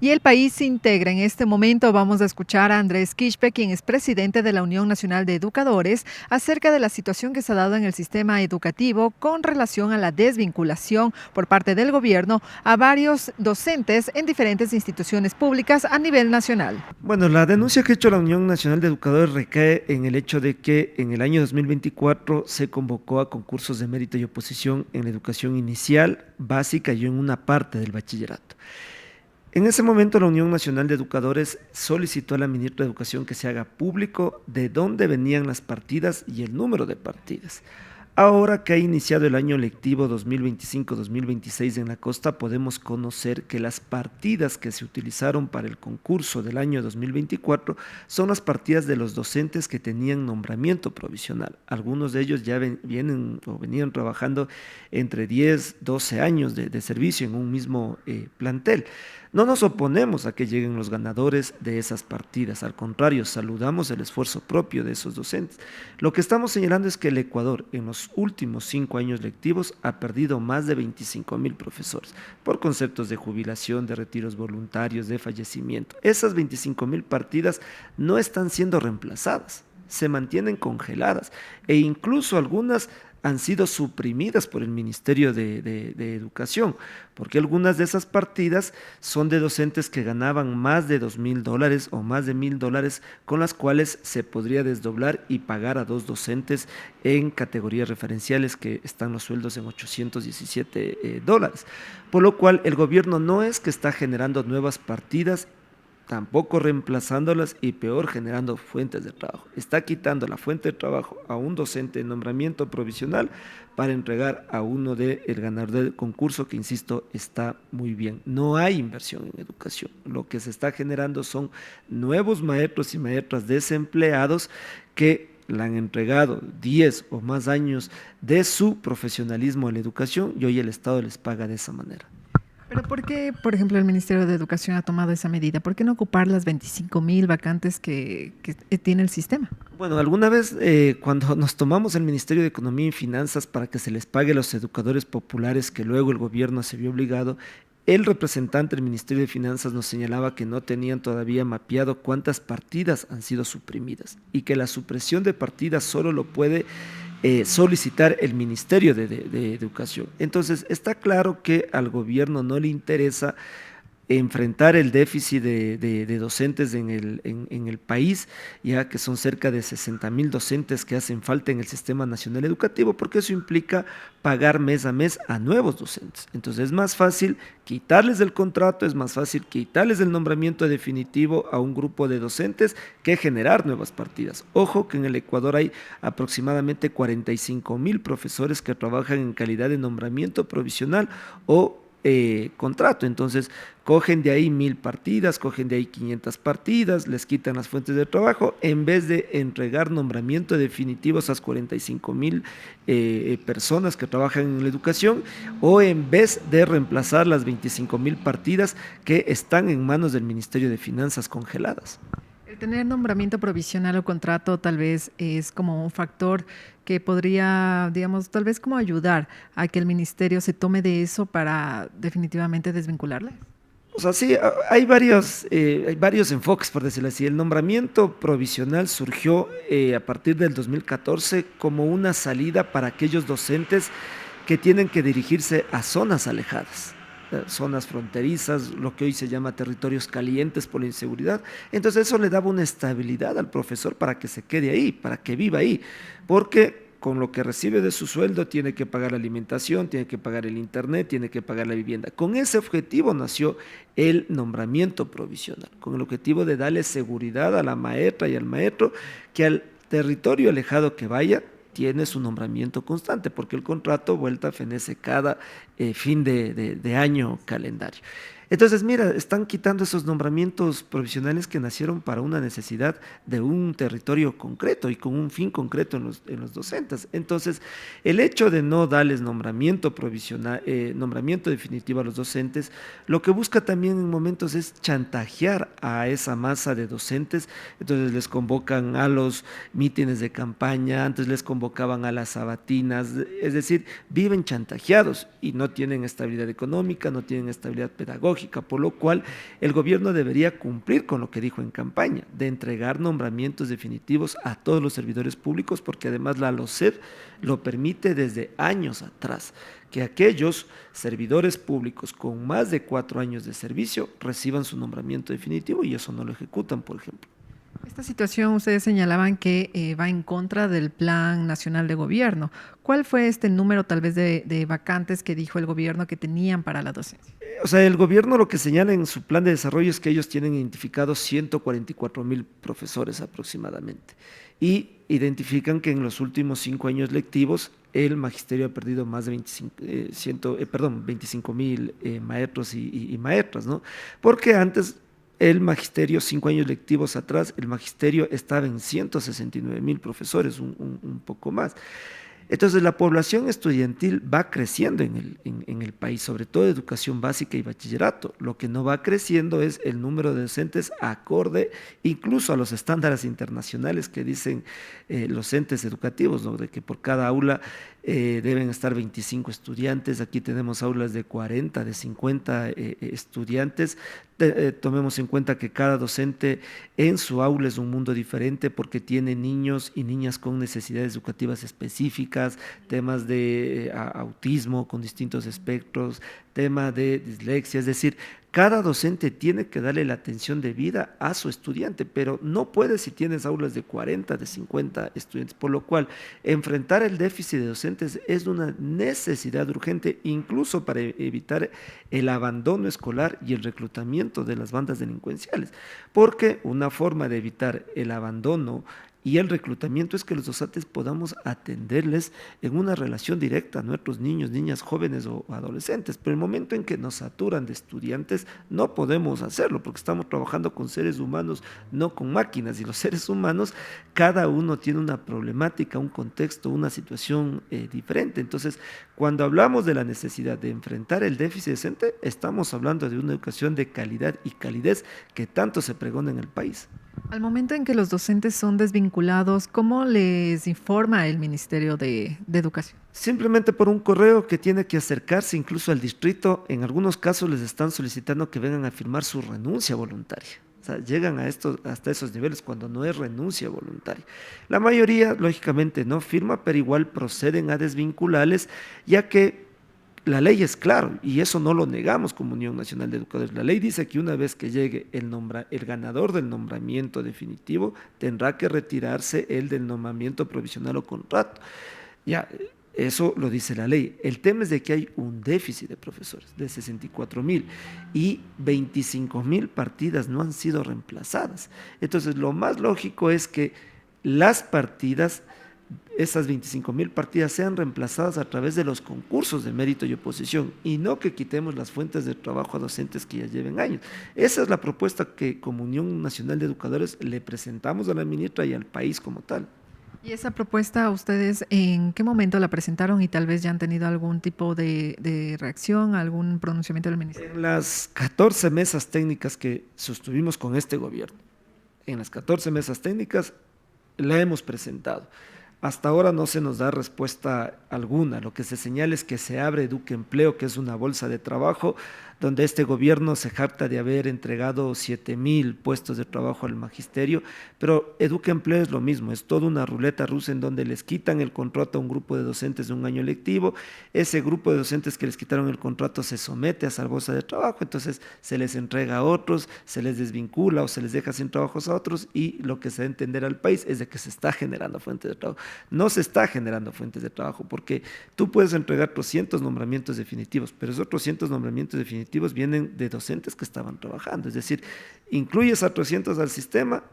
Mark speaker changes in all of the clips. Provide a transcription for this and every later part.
Speaker 1: Y el país se integra. En este momento vamos a escuchar a Andrés Quispe, quien es presidente de la Unión Nacional de Educadores, acerca de la situación que se ha dado en el sistema educativo con relación a la desvinculación por parte del gobierno a varios docentes en diferentes instituciones públicas a nivel nacional.
Speaker 2: Bueno, la denuncia que ha hecho la Unión Nacional de Educadores recae en el hecho de que en el año 2024 se convocó a concursos de mérito y oposición en la educación inicial, básica y en una parte del bachillerato. En ese momento, la Unión Nacional de Educadores solicitó a la ministra de Educación que se haga público de dónde venían las partidas y el número de partidas. Ahora que ha iniciado el año lectivo 2025-2026 en la costa, podemos conocer que las partidas que se utilizaron para el concurso del año 2024 son las partidas de los docentes que tenían nombramiento provisional. Algunos de ellos ya vienen o venían trabajando entre 10, 12 años de servicio en un mismo plantel. No nos oponemos a que lleguen los ganadores de esas partidas, al contrario, saludamos el esfuerzo propio de esos docentes. Lo que estamos señalando es que el Ecuador en los últimos 5 años lectivos ha perdido más de 25.000 profesores por conceptos de jubilación, de retiros voluntarios, de fallecimiento. Esas 25.000 partidas no están siendo reemplazadas, se mantienen congeladas e incluso algunas han sido suprimidas por el Ministerio de Educación, porque algunas de esas partidas son de docentes que ganaban más de $2.000 o más de $1.000, con las cuales se podría desdoblar y pagar a dos docentes en categorías referenciales que están los sueldos en $817. Por lo cual el gobierno no es que está generando nuevas partidas, tampoco reemplazándolas y peor generando fuentes de trabajo. Está quitando la fuente de trabajo a un docente de nombramiento provisional para entregar a uno del ganador del concurso que, insisto, está muy bien. No hay inversión en educación. Lo que se está generando son nuevos maestros y maestras desempleados que le han entregado 10 o más años de su profesionalismo a la educación y hoy el Estado les paga de esa manera.
Speaker 1: Pero ¿por qué, por ejemplo, el Ministerio de Educación ha tomado esa medida? ¿Por qué no ocupar las 25.000 vacantes que tiene el sistema?
Speaker 2: Bueno, alguna vez cuando nos tomamos el Ministerio de Economía y Finanzas para que se les pague a los educadores populares que luego el gobierno se vio obligado, el representante del Ministerio de Finanzas nos señalaba que no tenían todavía mapeado cuántas partidas han sido suprimidas y que la supresión de partidas solo lo puede solicitar el Ministerio de Educación. Entonces, está claro que al gobierno no le interesa enfrentar el déficit de docentes en el país, ya que son cerca de 60.000 docentes que hacen falta en el Sistema Nacional Educativo, porque eso implica pagar mes a mes a nuevos docentes. Entonces es más fácil quitarles el contrato, es más fácil quitarles el nombramiento definitivo a un grupo de docentes que generar nuevas partidas. Ojo que en el Ecuador hay aproximadamente 45.000 profesores que trabajan en calidad de nombramiento provisional o contrato. Entonces cogen de ahí 1.000 partidas, cogen de ahí 500 partidas, les quitan las fuentes de trabajo en vez de entregar nombramiento definitivo a esas 45.000 personas que trabajan en la educación, o en vez de reemplazar las 25.000 partidas que están en manos del Ministerio de Finanzas congeladas.
Speaker 1: El tener nombramiento provisional o contrato tal vez es como un factor que podría, digamos, tal vez como ayudar a que el ministerio se tome de eso para definitivamente desvincularle.
Speaker 2: O sea, sí, hay varios enfoques, por decirlo así. El nombramiento provisional surgió a partir del 2014 como una salida para aquellos docentes que tienen que dirigirse a zonas alejadas, zonas fronterizas, lo que hoy se llama territorios calientes por la inseguridad. Entonces eso le daba una estabilidad al profesor para que se quede ahí, para que viva ahí, porque con lo que recibe de su sueldo tiene que pagar la alimentación, tiene que pagar el internet, tiene que pagar la vivienda. Con ese objetivo nació el nombramiento provisional, con el objetivo de darle seguridad a la maestra y al maestro que al territorio alejado que vaya tiene su nombramiento constante, porque el contrato vuelta fenece cada fin de año calendario. Entonces, mira, están quitando esos nombramientos provisionales que nacieron para una necesidad de un territorio concreto y con un fin concreto en los docentes. Entonces, el hecho de no darles nombramiento provisional, nombramiento definitivo a los docentes, lo que busca también en momentos es chantajear a esa masa de docentes. Entonces, les convocan a los mítines de campaña, antes les convocaban a las sabatinas, es decir, viven chantajeados y no tienen estabilidad económica, no tienen estabilidad pedagógica, lógica, por lo cual el gobierno debería cumplir con lo que dijo en campaña, de entregar nombramientos definitivos a todos los servidores públicos, porque además la LOCEP lo permite desde años atrás, que aquellos servidores públicos con más de 4 años de servicio reciban su nombramiento definitivo y eso no lo ejecutan, por ejemplo.
Speaker 1: Esta situación ustedes señalaban que va en contra del Plan Nacional de Gobierno. ¿Cuál fue este número tal vez de vacantes que dijo el gobierno que tenían para la docencia?
Speaker 2: O sea, el gobierno lo que señala en su plan de desarrollo es que ellos tienen identificados 144,000 profesores aproximadamente y identifican que en los últimos 5 años lectivos el magisterio ha perdido más de 25,000 maestros y maestras, ¿no? Porque antes el magisterio, 5 años lectivos atrás, el magisterio estaba en 169,000 profesores, un poco más. Entonces la población estudiantil va creciendo en el país, sobre todo educación básica y bachillerato. Lo que no va creciendo es el número de docentes acorde incluso a los estándares internacionales que dicen los entes educativos, ¿no? De que por cada aula deben estar 25 estudiantes. Aquí tenemos aulas de 40, de 50 estudiantes. Tomemos en cuenta que cada docente en su aula es un mundo diferente porque tiene niños y niñas con necesidades educativas específicas, temas de autismo con distintos espectros, tema de dislexia, es decir, cada docente tiene que darle la atención debida a su estudiante, pero no puede si tienes aulas de 40, de 50 estudiantes, por lo cual enfrentar el déficit de docentes es una necesidad urgente, incluso para evitar el abandono escolar y el reclutamiento de las bandas delincuenciales, porque una forma de evitar el abandono y el reclutamiento es que los docentes podamos atenderles en una relación directa a nuestros niños, niñas, jóvenes o adolescentes. Pero el momento en que nos saturan de estudiantes, no podemos hacerlo porque estamos trabajando con seres humanos, no con máquinas. Y los seres humanos, cada uno tiene una problemática, un contexto, una situación diferente. Entonces, cuando hablamos de la necesidad de enfrentar el déficit docente, estamos hablando de una educación de calidad y calidez que tanto se pregona en el país.
Speaker 1: Al momento en que los docentes son desvinculados, ¿cómo les informa el Ministerio de Educación?
Speaker 2: Simplemente por un correo que tiene que acercarse incluso al distrito. En algunos casos les están solicitando que vengan a firmar su renuncia voluntaria. O sea, llegan hasta esos niveles cuando no es renuncia voluntaria. La mayoría, lógicamente, no firma, pero igual proceden a desvincularles, ya que la ley es clara y eso no lo negamos como Unión Nacional de Educadores. La ley dice que una vez que llegue el ganador del nombramiento definitivo, tendrá que retirarse el del nombramiento provisional o contrato. Ya, eso lo dice la ley. El tema es de que hay un déficit de profesores de 64,000 y 25,000 partidas no han sido reemplazadas. Entonces, lo más lógico es que las partidas, esas 25,000 partidas sean reemplazadas a través de los concursos de mérito y oposición y no que quitemos las fuentes de trabajo a docentes que ya lleven años. Esa es la propuesta que como Unión Nacional de Educadores le presentamos a la ministra y al país como tal.
Speaker 1: ¿Y esa propuesta ustedes en qué momento la presentaron y tal vez ya han tenido algún tipo de reacción, algún pronunciamiento del ministerio?
Speaker 2: En las 14 mesas técnicas que sostuvimos con este gobierno, en las 14 mesas técnicas la hemos presentado. Hasta ahora no se nos da respuesta alguna. Lo que se señala es que se abre Educa Empleo, que es una bolsa de trabajo, donde este gobierno se jacta de haber entregado 7,000 puestos de trabajo al magisterio, pero Educa Empleo es lo mismo, es toda una ruleta rusa en donde les quitan el contrato a un grupo de docentes de un año lectivo, ese grupo de docentes que les quitaron el contrato se somete a esa bolsa de trabajo, entonces se les entrega a otros, se les desvincula o se les deja sin trabajos a otros y lo que se da a entender al país es de que se está generando fuentes de trabajo. No se está generando fuentes de trabajo porque tú puedes entregar 200 nombramientos definitivos, pero esos 200 nombramientos definitivos vienen de docentes que estaban trabajando, es decir, incluyes a 300 al sistema,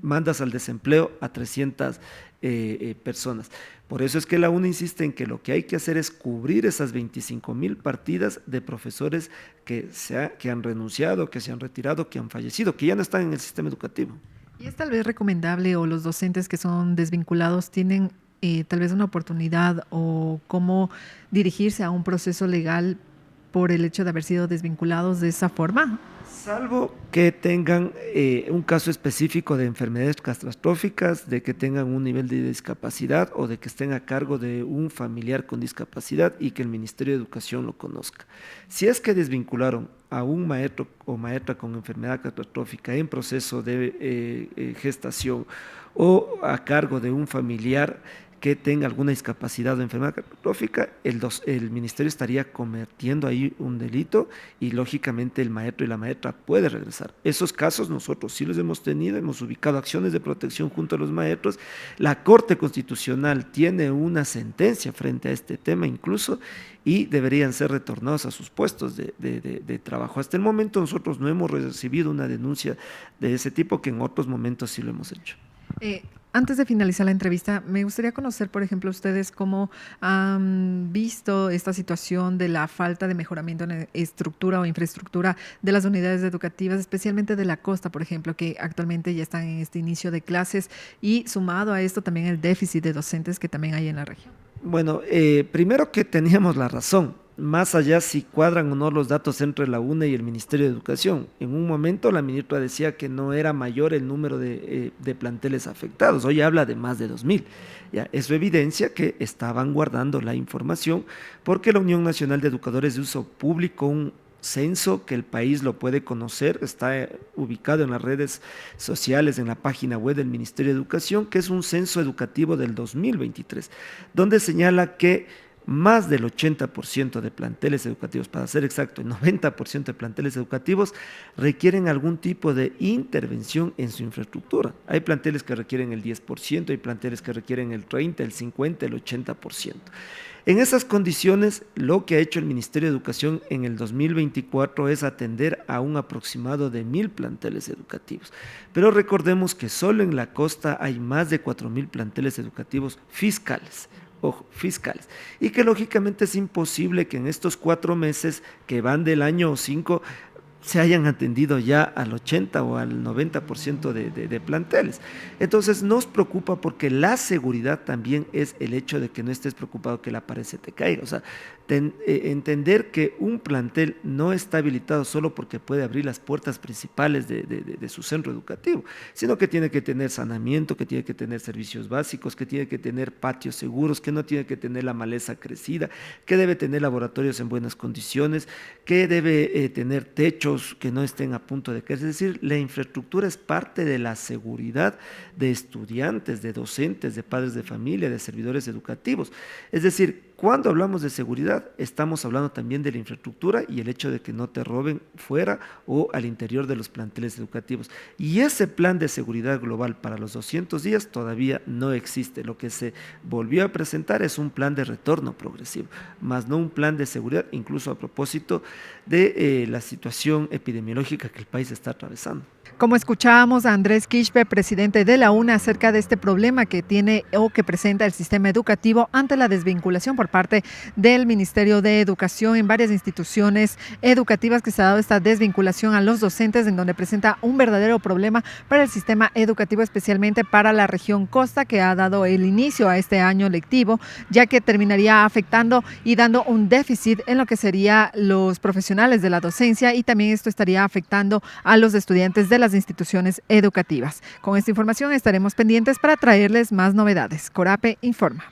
Speaker 2: mandas al desempleo a 300 personas. Por eso es que la UNE insiste en que lo que hay que hacer es cubrir esas 25,000 partidas de profesores que han renunciado, que se han retirado, que han fallecido, que ya no están en el sistema educativo.
Speaker 1: ¿Y es tal vez recomendable o los docentes que son desvinculados tienen tal vez una oportunidad o cómo dirigirse a un proceso legal por el hecho de haber sido desvinculados de esa forma?
Speaker 2: Salvo que tengan un caso específico de enfermedades catastróficas, de que tengan un nivel de discapacidad o de que estén a cargo de un familiar con discapacidad y que el Ministerio de Educación lo conozca. Si es que desvincularon a un maestro o maestra con enfermedad catastrófica en proceso de gestación o a cargo de un familiar que tenga alguna discapacidad o enfermedad catastrófica, el ministerio estaría cometiendo ahí un delito y lógicamente el maestro y la maestra puede regresar. Esos casos nosotros sí los hemos tenido, hemos ubicado acciones de protección junto a los maestros. La Corte Constitucional tiene una sentencia frente a este tema incluso y deberían ser retornados a sus puestos de trabajo. Hasta el momento nosotros no hemos recibido una denuncia de ese tipo, que en otros momentos sí lo hemos hecho.
Speaker 1: Antes de finalizar la entrevista, me gustaría conocer, por ejemplo, ustedes cómo han visto esta situación de la falta de mejoramiento en estructura o infraestructura de las unidades educativas, especialmente de la costa, por ejemplo, que actualmente ya están en este inicio de clases, y sumado a esto también el déficit de docentes que también hay en la región.
Speaker 2: Bueno, primero que teníamos la razón, más allá si cuadran o no los datos entre la UNE y el Ministerio de Educación. En un momento la ministra decía que no era mayor el número de planteles afectados, hoy habla de más de 2.000. Ya, eso evidencia que estaban guardando la información, porque la Unión Nacional de Educadores de Uso Público, un censo que el país lo puede conocer, está ubicado en las redes sociales, en la página web del Ministerio de Educación, que es un censo educativo del 2023, donde señala que más del 80% de planteles educativos, para ser exacto, el 90% de planteles educativos requieren algún tipo de intervención en su infraestructura. Hay planteles que requieren el 10%, hay planteles que requieren el 30%, el 50%, el 80%. En esas condiciones, lo que ha hecho el Ministerio de Educación en el 2024 es atender a un aproximado de 1.000 planteles educativos. Pero recordemos que solo en la costa hay más de 4.000 planteles educativos fiscales. Ojo, fiscales. Y que lógicamente es imposible que en estos 4 meses que van del año 5 se hayan atendido ya al 80 o al 90% de planteles. Entonces nos preocupa porque la seguridad también es el hecho de que no estés preocupado que la pared se te caiga. O sea, entender que un plantel no está habilitado solo porque puede abrir las puertas principales de su centro educativo, sino que tiene que tener saneamiento, que tiene que tener servicios básicos, que tiene que tener patios seguros, que no tiene que tener la maleza crecida, que debe tener laboratorios en buenas condiciones, que debe tener techos que no estén a punto de caer. Es decir, la infraestructura es parte de la seguridad de estudiantes, de docentes, de padres de familia, de servidores educativos. Es decir, cuando hablamos de seguridad, estamos hablando también de la infraestructura y el hecho de que no te roben fuera o al interior de los planteles educativos. Y ese plan de seguridad global para los 200 días todavía no existe. Lo que se volvió a presentar es un plan de retorno progresivo, más no un plan de seguridad, incluso a propósito de la situación epidemiológica que el país está atravesando.
Speaker 1: Como escuchábamos a Andrés Quispe, presidente de la UNA, acerca de este problema que tiene o que presenta el sistema educativo ante la desvinculación por parte del Ministerio de Educación en varias instituciones educativas, que se ha dado esta desvinculación a los docentes, en donde presenta un verdadero problema para el sistema educativo, especialmente para la región costa, que ha dado el inicio a este año lectivo, ya que terminaría afectando y dando un déficit en lo que serían los profesionales de la docencia, y también esto estaría afectando a los estudiantes de las instituciones educativas. Con esta información estaremos pendientes para traerles más novedades. Corape informa.